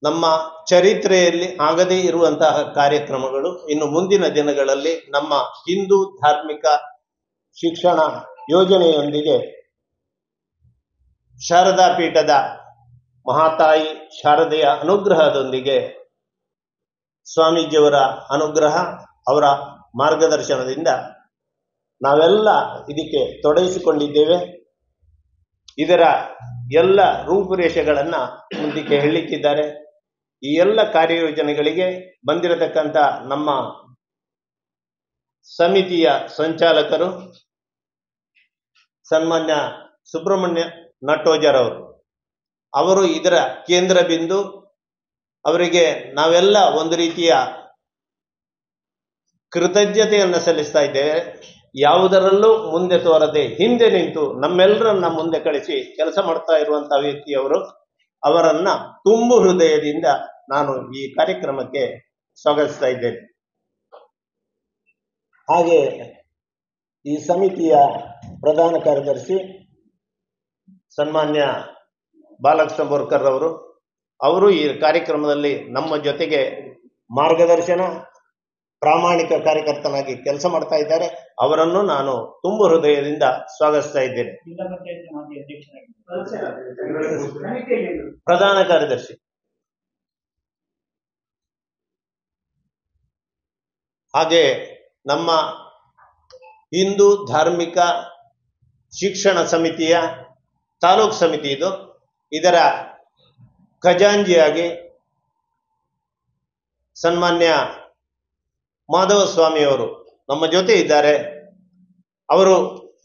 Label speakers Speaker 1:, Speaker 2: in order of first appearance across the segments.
Speaker 1: ನಮ್ಮ ಚರಿತ್ರೆಯಲ್ಲಿ ಆಗದೇ ಇರುವಂತಹ ಕಾರ್ಯಕ್ರಮಗಳು ಇನ್ನು ಮುಂದಿನ ದಿನಗಳಲ್ಲಿ ನಮ್ಮ ಹಿಂದೂ ಧಾರ್ಮಿಕ ಶಿಕ್ಷಣ ಯೋಜನೆಯೊಂದಿಗೆ ಶಾರದಾ ಪೀಠದ ಮಹಾತಾಯಿ ಶಾರದೆಯ ಅನುಗ್ರಹದೊಂದಿಗೆ ಸ್ವಾಮೀಜಿಯವರ ಅನುಗ್ರಹ ಅವರ ಮಾರ್ಗದರ್ಶನದಿಂದ ನಾವೆಲ್ಲ ಇದಕ್ಕೆ ತೊಡಗಿಸಿಕೊಂಡಿದ್ದೇವೆ. ಇದರ ಎಲ್ಲ ರೂಪುರೇಷೆಗಳನ್ನು ಮುಂದಕ್ಕೆ ಹೇಳಲಿಕ್ಕಿದ್ದಾರೆ. ಈ ಎಲ್ಲ ಕಾರ್ಯಯೋಜನೆಗಳಿಗೆ ಬಂದಿರತಕ್ಕಂಥ ನಮ್ಮ ಸಮಿತಿಯ ಸಂಚಾಲಕರು ಸನ್ಮಾನ್ಯ ಸುಬ್ರಹ್ಮಣ್ಯ ನಟ್ಟೋಜರವರು, ಅವರು ಇದರ ಕೇಂದ್ರ ಬಿಂದು. ಅವರಿಗೆ ನಾವೆಲ್ಲ ಒಂದು ರೀತಿಯ ಕೃತಜ್ಞತೆಯನ್ನು ಸಲ್ಲಿಸ್ತಾ ಇದ್ದೇವೆ. ಯಾವುದರಲ್ಲೂ ಮುಂದೆ ತೋರದೆ ಹಿಂದೆ ನಿಂತು ನಮ್ಮೆಲ್ಲರನ್ನ ಮುಂದೆ ಕಳಿಸಿ ಕೆಲಸ ಮಾಡ್ತಾ ಇರುವಂತಹ ವ್ಯಕ್ತಿಯವರು. ಅವರನ್ನ ತುಂಬು ಹೃದಯದಿಂದ ನಾನು ಈ ಕಾರ್ಯಕ್ರಮಕ್ಕೆ ಸ್ವಾಗತಿಸ್ತಾ ಇದ್ದೇನೆ. ಹಾಗೆ ಈ ಸಮಿತಿಯ ಪ್ರಧಾನ ಕಾರ್ಯದರ್ಶಿ ಸನ್ಮಾನ್ಯ ಬಾಲಕೃಷ್ಣ ಬೋರ್ಕರ್ ಅವರು ಈ ಕಾರ್ಯಕ್ರಮದಲ್ಲಿ ನಮ್ಮ ಜೊತೆಗೆ ಮಾರ್ಗದರ್ಶನ, ಪ್ರಾಮಾಣಿಕ ಕಾರ್ಯಕರ್ತನಾಗಿ ಕೆಲಸ ಮಾಡ್ತಾ ಇದ್ದಾರೆ. ಅವರನ್ನು ನಾನು ತುಂಬು ಹೃದಯದಿಂದ ಸ್ವಾಗತಿಸ್ತಾ ಇದ್ದೇನೆ. ಪ್ರಧಾನ ಕಾರ್ಯದರ್ಶಿ ಹಾಗೆ ನಮ್ಮ ಹಿಂದೂ ಧಾರ್ಮಿಕ ಶಿಕ್ಷಣ ಸಮಿತಿಯ ತಾಲೂಕು ಸಮಿತಿ ಇದರ ಖಜಾಂಜಿಯಾಗಿ ಸನ್ಮಾನ್ಯ ಮಾಧವ ಸ್ವಾಮಿಯವರು ನಮ್ಮ ಜೊತೆ ಇದ್ದಾರೆ. ಅವರು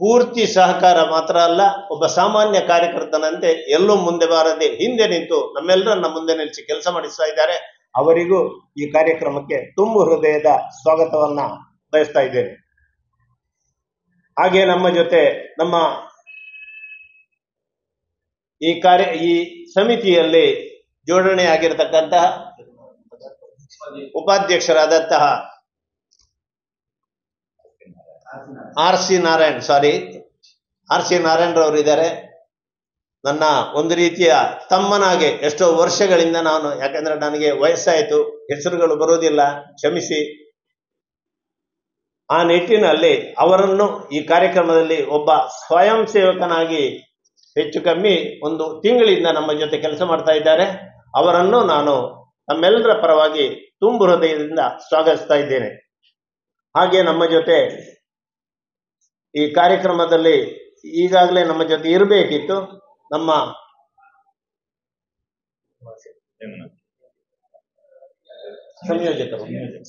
Speaker 1: ಪೂರ್ತಿ ಸಹಕಾರ ಮಾತ್ರ ಅಲ್ಲ, ಒಬ್ಬ ಸಾಮಾನ್ಯ ಕಾರ್ಯಕರ್ತನಂತೆ ಎಲ್ಲೂ ಮುಂದೆ ಬಾರದೆ ಹಿಂದೆ ನಿಂತು ನಮ್ಮೆಲ್ಲರನ್ನ ಮುಂದೆ ನಿಲ್ಲಿಸಿ ಕೆಲಸ ಮಾಡಿಸ್ತಾ ಇದ್ದಾರೆ. ಅವರಿಗೂ ಈ ಕಾರ್ಯಕ್ರಮಕ್ಕೆ ತುಂಬು ಹೃದಯದ ಸ್ವಾಗತವನ್ನ ಬಯಸ್ತಾ ಇದ್ದೇನೆ. ಹಾಗೆ ನಮ್ಮ ಜೊತೆ ನಮ್ಮ ಈ ಸಮಿತಿಯಲ್ಲಿ ಜೋಡಣೆಯಾಗಿರತಕ್ಕಂತಹ ಉಪಾಧ್ಯಕ್ಷರಾದಂತಹ ಆರ್ ಸಿ ನಾರಾಯಣರವರು ಇದ್ದಾರೆ. ನನ್ನ ಒಂದು ರೀತಿಯ ತಮ್ಮನಾಗೆ ಎಷ್ಟೋ ವರ್ಷಗಳಿಂದ ನಾನು, ಯಾಕಂದ್ರೆ ನನಗೆ ವಯಸ್ಸಾಯಿತು, ಹೆಸರುಗಳು ಬರೋದಿಲ್ಲ, ಕ್ಷಮಿಸಿ. ಆ ನಿಟ್ಟಿನಲ್ಲಿ ಅವರನ್ನು ಈ ಕಾರ್ಯಕ್ರಮದಲ್ಲಿ ಒಬ್ಬ ಸ್ವಯಂ ಸೇವಕನಾಗಿ ಹೆಚ್ಚು ಕಮ್ಮಿ ಒಂದು ತಿಂಗಳಿಂದ ನಮ್ಮ ಜೊತೆ ಕೆಲಸ ಮಾಡ್ತಾ ಇದ್ದಾರೆ. ಅವರನ್ನು ನಾನು ನಮ್ಮೆಲ್ಲರ ಪರವಾಗಿ ತುಂಬು ಹೃದಯದಿಂದ ಸ್ವಾಗತಿಸ್ತಾ ಇದ್ದೇನೆ. ಹಾಗೆ ನಮ್ಮ ಜೊತೆ ಈ ಕಾರ್ಯಕ್ರಮದಲ್ಲಿ ಈಗಾಗಲೇ ನಮ್ಮ ಜೊತೆ ಇರಬೇಕಿತ್ತು ನಮ್ಮ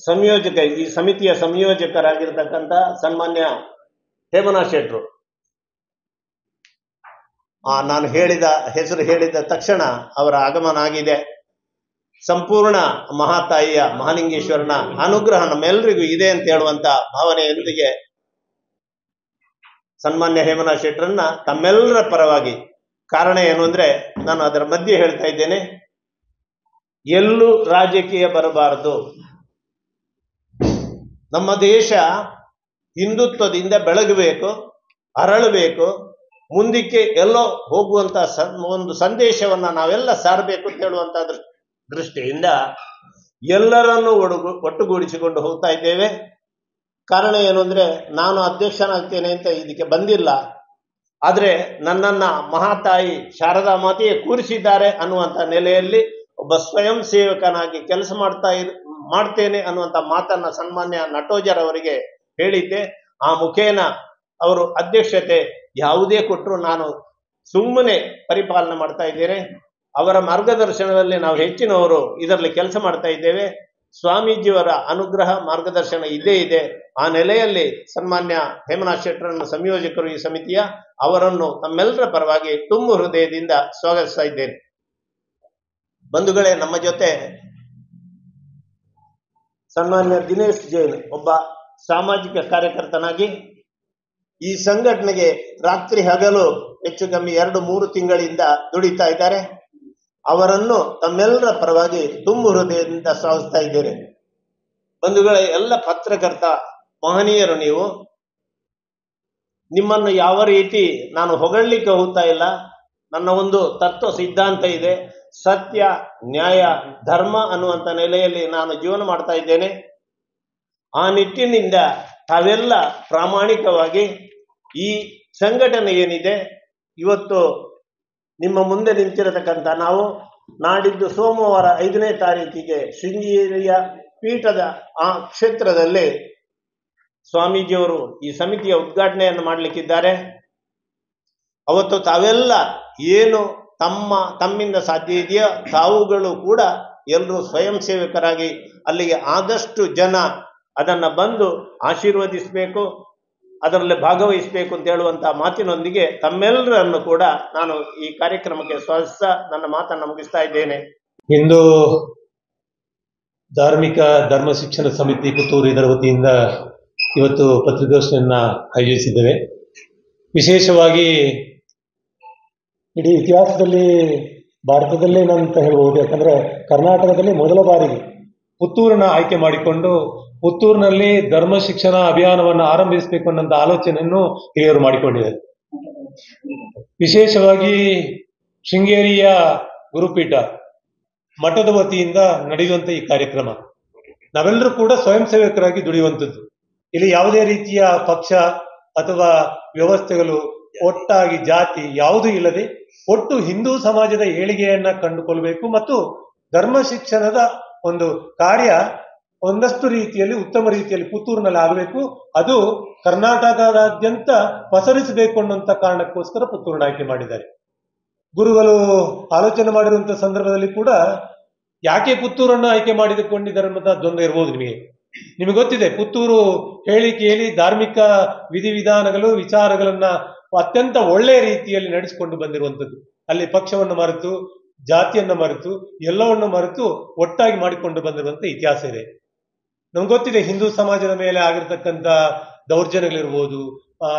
Speaker 1: ಸಂಯೋಜಕ ಈ ಸಮಿತಿಯ ಸಂಯೋಜಕರಾಗಿರ್ತಕ್ಕಂಥ ಸನ್ಮಾನ್ಯ ಹೇಮನಾ ಶೆಟ್ರು. ನಾನು ಹೆಸರು ಹೇಳಿದ ತಕ್ಷಣ ಅವರ ಆಗಮನ ಆಗಿದೆ. ಸಂಪೂರ್ಣ ಮಹಾತಾಯಿಯ ಮಹಾಲಿಂಗೇಶ್ವರನ ಅನುಗ್ರಹ ನಮ್ಮೆಲ್ಲರಿಗೂ ಇದೆ ಅಂತ ಹೇಳುವಂತ ಭಾವನೆಯೊಂದಿಗೆ ಸನ್ಮಾನ್ಯ ಹೇಮನಾ ಶೆಟ್ರನ್ನ ತಮ್ಮೆಲ್ಲರ ಪರವಾಗಿ, ಕಾರಣ ಏನು ಅಂದ್ರೆ ನಾನು ಅದರ ಮಧ್ಯೆ ಹೇಳ್ತಾ ಇದ್ದೇನೆ, ಎಲ್ಲೂ ರಾಜಕೀಯ ಬರಬಾರದು. ನಮ್ಮ ದೇಶ ಹಿಂದುತ್ವದಿಂದ ಬೆಳಗಬೇಕು, ಅರಳಬೇಕು, ಮುಂದಕ್ಕೆ ಎಲ್ಲೋ ಹೋಗುವಂತ ಒಂದು ಸಂದೇಶವನ್ನ ನಾವೆಲ್ಲ ಸಾರಬೇಕು ಅಂತ ಹೇಳುವಂತ ದೃಷ್ಟಿಯಿಂದ ಎಲ್ಲರನ್ನೂ ಒಟ್ಟುಗೂಡಿಸಿಕೊಂಡು ಹೋಗ್ತಾ ಇದ್ದೇವೆ. ಕಾರಣ ಏನು ಅಂದ್ರೆ ನಾನು ಅಧ್ಯಕ್ಷನಾಗ್ತೇನೆ ಅಂತ ಇದಕ್ಕೆ ಬಂದಿಲ್ಲ, ಆದ್ರೆ ನನ್ನನ್ನ ಮಹಾತಾಯಿ ಶಾರದಾ ಮಾತೆಯೇ ಕೂರಿಸಿದ್ದಾರೆ ಅನ್ನುವಂತ ನೆಲೆಯಲ್ಲಿ ಒಬ್ಬ ಸ್ವಯಂ ಸೇವಕನಾಗಿ ಕೆಲಸ ಮಾಡ್ತೇನೆ ಅನ್ನುವಂತ ಮಾತನ್ನ ಸನ್ಮಾನ್ಯ ನಟೋಜರ್ ಅವರಿಗೆ ಹೇಳಿದ್ದೆ. ಆ ಮುಖೇನ ಅವರು ಅಧ್ಯಕ್ಷತೆ ಯಾವುದೇ ಕೊಟ್ಟರು ನಾನು ಸುಮ್ಮನೆ ಪರಿಪಾಲನೆ ಮಾಡ್ತಾ ಇದ್ದೇನೆ. ಅವರ ಮಾರ್ಗದರ್ಶನದಲ್ಲಿ ನಾವು ಹೆಚ್ಚಿನವರು ಇದರಲ್ಲಿ ಕೆಲಸ ಮಾಡ್ತಾ ಇದ್ದೇವೆ. ಸ್ವಾಮೀಜಿಯವರ ಅನುಗ್ರಹ ಮಾರ್ಗದರ್ಶನ ಇದ್ದೇ ಇದೆ. ಆ ನೆಲೆಯಲ್ಲಿ ಸನ್ಮಾನ್ಯ ಹೇಮನಾ ಶೆಟ್ರನ್ನು ಸಂಯೋಜಕರು ಈ ಸಮಿತಿಯ, ಅವರನ್ನು ತಮ್ಮೆಲ್ಲರ ಪರವಾಗಿ ತುಂಬು ಹೃದಯದಿಂದ ಸ್ವಾಗತಿಸ್ತಾ ಇದ್ದೇನೆ. ಬಂಧುಗಳೇ, ನಮ್ಮ ಜೊತೆ ಸನ್ಮಾನ್ಯ ದಿನೇಶ್ ಜೈನ್ ಒಬ್ಬ ಸಾಮಾಜಿಕ ಕಾರ್ಯಕರ್ತನಾಗಿ ಈ ಸಂಘಟನೆಗೆ ರಾತ್ರಿ ಹಗಲು ಹೆಚ್ಚು ಕಮ್ಮಿ 2-3 ತಿಂಗಳಿಂದ ದುಡಿತಾ ಇದ್ದಾರೆ. ಅವರನ್ನು ತಮ್ಮೆಲ್ಲರ ಪರವಾಗಿ ತುಂಬು ಹೃದಯದಿಂದ ಸ್ವಾಗತಿಸ್ತಾ ಇದ್ದೇನೆ. ಬಂಧುಗಳೇ, ಎಲ್ಲ ಪತ್ರಕರ್ತ ಮಹನೀಯರು ನೀವು. ನಿಮ್ಮನ್ನು ಯಾವ ರೀತಿ ನಾನು ಹೊಗಳಲಿಕ್ಕೆ ಹೋಗ್ತಾ ಇಲ್ಲ. ನನ್ನ ಒಂದು ತತ್ವ ಸಿದ್ಧಾಂತ ಇದೆ. ಸತ್ಯ, ನ್ಯಾಯ, ಧರ್ಮ ಅನ್ನುವಂಥ ನೆಲೆಯಲ್ಲಿ ನಾನು ಜೀವನ ಮಾಡ್ತಾ ಇದ್ದೇನೆ. ಆ ನಿಟ್ಟಿನಿಂದ ತಾವೆಲ್ಲ ಪ್ರಾಮಾಣಿಕವಾಗಿ ಈ ಸಂಘಟನೆ ಏನಿದೆ ಇವತ್ತು ನಿಮ್ಮ ಮುಂದೆ ನಿಂತಿರತಕ್ಕಂಥ ನಾವು ನಾಡಿದ್ದು ಸೋಮವಾರ 5ನೇ ತಾರೀಕಿಗೆ ಶೃಂಗೇರಿಯ ಪೀಠದ ಆ ಕ್ಷೇತ್ರದಲ್ಲಿ ಸ್ವಾಮೀಜಿಯವರು ಈ ಸಮಿತಿಯ ಉದ್ಘಾಟನೆಯನ್ನು ಮಾಡಲಿಕ್ಕಿದ್ದಾರೆ. ಅವತ್ತು ತಾವೆಲ್ಲ ಏನು ತಮ್ಮಿಂದ ಸಾಧ್ಯ ಇದೆಯೋ ತಾವುಗಳು ಕೂಡ ಎಲ್ಲರೂ ಸ್ವಯಂ ಸೇವಕರಾಗಿ ಅಲ್ಲಿಗೆ ಆದಷ್ಟು ಜನ ಅದನ್ನ ಬಂದು ಆಶೀರ್ವದಿಸಬೇಕು, ಅದರಲ್ಲಿ ಭಾಗವಹಿಸಬೇಕು ಅಂತ ಹೇಳುವಂತ ಮಾತಿನೊಂದಿಗೆ ತಮ್ಮೆಲ್ಲರನ್ನು ಕೂಡ ನಾನು ಈ ಕಾರ್ಯಕ್ರಮಕ್ಕೆ ಸ್ವಾಗತಿಸ್ತಾ ನನ್ನ ಮಾತನ್ನು ಮುಗಿಸ್ತಾ ಇದ್ದೇನೆ.
Speaker 2: ಇಂದು ಧಾರ್ಮಿಕ ಧರ್ಮ ಶಿಕ್ಷಣ ಸಮಿತಿ ಪುತ್ತೂರು ಇದರ ವತಿಯಿಂದ ಇವತ್ತು ಪತ್ರಿಕಾಗೋಷ್ಠಿಯನ್ನ ಆಯೋಜಿಸಿದ್ದೇವೆ. ವಿಶೇಷವಾಗಿ ಇಡೀ ಇತಿಹಾಸದಲ್ಲಿ ಭಾರತದಲ್ಲೇ ಅಂತ ಹೇಳ್ಬೋದು. ಯಾಕಂದ್ರೆ ಕರ್ನಾಟಕದಲ್ಲಿ ಮೊದಲ ಬಾರಿಗೆ ಪುತ್ತೂರನ್ನ ಆಯ್ಕೆ ಮಾಡಿಕೊಂಡು ಪುತ್ತೂರಿನಲ್ಲಿ ಧರ್ಮ ಶಿಕ್ಷಣ ಅಭಿಯಾನವನ್ನು ಆರಂಭಿಸಬೇಕು ಅನ್ನೋ ಆಲೋಚನೆಯನ್ನು ಹಿರಿಯರು ಮಾಡಿಕೊಂಡಿದ್ದಾರೆ. ವಿಶೇಷವಾಗಿ ಶೃಂಗೇರಿಯ ಗುರುಪೀಠ ಮಠದ ವತಿಯಿಂದ ನಡೆಯುವಂತ ಈ ಕಾರ್ಯಕ್ರಮ ನಾವೆಲ್ಲರೂ ಕೂಡ ಸ್ವಯಂ ಸೇವಕರಾಗಿ ದುಡಿಯುವಂಥದ್ದು. ಇಲ್ಲಿ ಯಾವುದೇ ರೀತಿಯ ಪಕ್ಷ ಅಥವಾ ವ್ಯವಸ್ಥೆಗಳು ಒಟ್ಟಾಗಿ ಜಾತಿ ಯಾವುದೂ ಇಲ್ಲದೆ ಒಟ್ಟು ಹಿಂದೂ ಸಮಾಜದ ಏಳಿಗೆಯನ್ನ ಕಂಡುಕೊಳ್ಬೇಕು ಮತ್ತು ಧರ್ಮ ಶಿಕ್ಷಣದ ಒಂದು ಕಾರ್ಯ ಒಂದಷ್ಟು ರೀತಿಯಲ್ಲಿ ಉತ್ತಮ ರೀತಿಯಲ್ಲಿ ಪುತ್ತೂರಿನಲ್ಲಿ ಆಗಬೇಕು, ಅದು ಕರ್ನಾಟಕದಾದ್ಯಂತ ಪಸರಿಸಬೇಕು ಅನ್ನುವಂಥ ಕಾರಣಕ್ಕೋಸ್ಕರ ಪುತ್ತೂರನ್ನ ಆಯ್ಕೆ ಮಾಡಿದ್ದಾರೆ. ಗುರುಗಳು ಆಲೋಚನೆ ಮಾಡಿರುವಂತಹ ಸಂದರ್ಭದಲ್ಲಿ ಕೂಡ ಯಾಕೆ ಪುತ್ತೂರನ್ನು ಆಯ್ಕೆ ಮಾಡಿಕೊಂಡಿದ್ದಾರೆ ಅನ್ನೋದ ದ್ವಂದ್ವ ಇರ್ಬೋದು. ನಿಮಗೆ ಗೊತ್ತಿದೆ, ಪುತ್ತೂರು ಹೇಳಿ ಕೇಳಿ ಧಾರ್ಮಿಕ ವಿಧಿವಿಧಾನಗಳು ವಿಚಾರಗಳನ್ನ ಅತ್ಯಂತ ಒಳ್ಳೆಯ ರೀತಿಯಲ್ಲಿ ನಡೆಸಿಕೊಂಡು ಬಂದಿರುವಂಥದ್ದು. ಅಲ್ಲಿ ಪಕ್ಷವನ್ನು ಮರೆತು ಜಾತಿಯನ್ನ ಮರೆತು ಎಲ್ಲವನ್ನು ಮರೆತು ಒಟ್ಟಾಗಿ ಮಾಡಿಕೊಂಡು ಬಂದಿರುವಂತ ಇತಿಹಾಸ ಇದೆ. ನಮ್ಗೆ ಗೊತ್ತಿದೆ, ಹಿಂದೂ ಸಮಾಜದ ಮೇಲೆ ಆಗಿರ್ತಕ್ಕಂಥ ದೌರ್ಜನ್ಯಗಳಿರ್ಬೋದು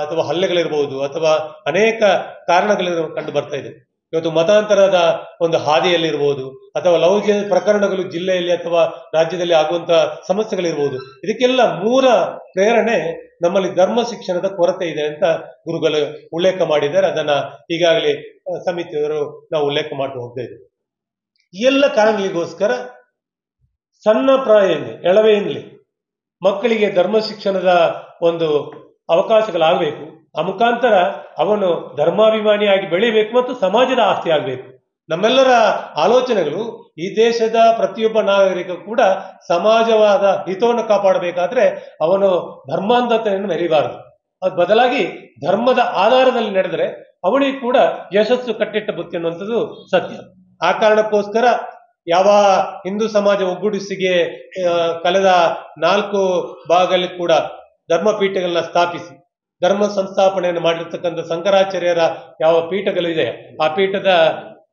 Speaker 2: ಅಥವಾ ಹಲ್ಲೆಗಳಿರ್ಬೋದು ಅಥವಾ ಅನೇಕ ಕಾರಣಗಳು ಕಂಡು ಬರ್ತಾ ಇದೆ. ಇವತ್ತು ಮತಾಂತರದ ಒಂದು ಹಾದಿಯಲ್ಲಿರ್ಬೋದು ಅಥವಾ ಲೌಕಿಕ ಪ್ರಕರಣಗಳು ಜಿಲ್ಲೆಯಲ್ಲಿ ಅಥವಾ ರಾಜ್ಯದಲ್ಲಿ ಆಗುವಂತ ಸಮಸ್ಯೆಗಳಿರ್ಬೋದು, ಇದಕ್ಕೆಲ್ಲ ಮೂಲ ಪ್ರೇರಣೆ ನಮ್ಮಲ್ಲಿ ಧರ್ಮ ಶಿಕ್ಷಣದ ಕೊರತೆ ಇದೆ ಅಂತ ಗುರುಗಳು ಉಲ್ಲೇಖ ಮಾಡಿದ್ದಾರೆ. ಅದನ್ನ ಈಗಾಗಲೇ ಸಮಿತಿಯವರು ನಾವು ಉಲ್ಲೇಖ ಮಾಡ್ತಾ ಹೋಗ್ತಾ ಇದ್ದೇವೆ. ಈ ಎಲ್ಲ ಕಾರಣಗಳಿಗೋಸ್ಕರ ಸಣ್ಣ ಪ್ರಾಯದಲ್ಲಿ ಎಳವೆಯಲ್ಲಿ ಮಕ್ಕಳಿಗೆ ಧರ್ಮ ಶಿಕ್ಷಣದ ಒಂದು ಅವಕಾಶಗಳಾಗಬೇಕು. ಆ ಮುಖಾಂತರ ಅವನು ಧರ್ಮಾಭಿಮಾನಿಯಾಗಿ ಬೆಳಿಬೇಕು ಮತ್ತು ಸಮಾಜದ ಆಸ್ತಿ ಆಗಬೇಕು. ನಮ್ಮೆಲ್ಲರ ಆಲೋಚನೆಗಳು ಈ ದೇಶದ ಪ್ರತಿಯೊಬ್ಬ ನಾಗರಿಕ ಕೂಡ ಸಮಾಜವಾದ ಹಿತವನ್ನು ಕಾಪಾಡಬೇಕಾದ್ರೆ ಅವನು ಧರ್ಮಾಂಧತೆಯನ್ನು ಮೆರಿಬಾರದು. ಅದು ಬದಲಾಗಿ ಧರ್ಮದ ಆಧಾರದಲ್ಲಿ ನಡೆದರೆ ಅವನಿಗೆ ಕೂಡ ಯಶಸ್ಸು ಕಟ್ಟಿಟ್ಟ ಬುತ್ತಿ ಅನ್ನುವಂಥದ್ದು ಸತ್ಯ. ಆ ಕಾರಣಕ್ಕೋಸ್ಕರ ಯಾವ ಹಿಂದೂ ಸಮಾಜ ಒಗ್ಗೂಡಿಸಿಗೆ ಕಳೆದ 4 ಭಾಗದಲ್ಲಿ ಕೂಡ ಧರ್ಮಪೀಠಗಳನ್ನ ಸ್ಥಾಪಿಸಿ ಧರ್ಮ ಸಂಸ್ಥಾಪನೆಯನ್ನು ಮಾಡಿರ್ತಕ್ಕಂಥ ಶಂಕರಾಚಾರ್ಯರ ಯಾವ ಪೀಠಗಳಿದೆ ಆ ಪೀಠದ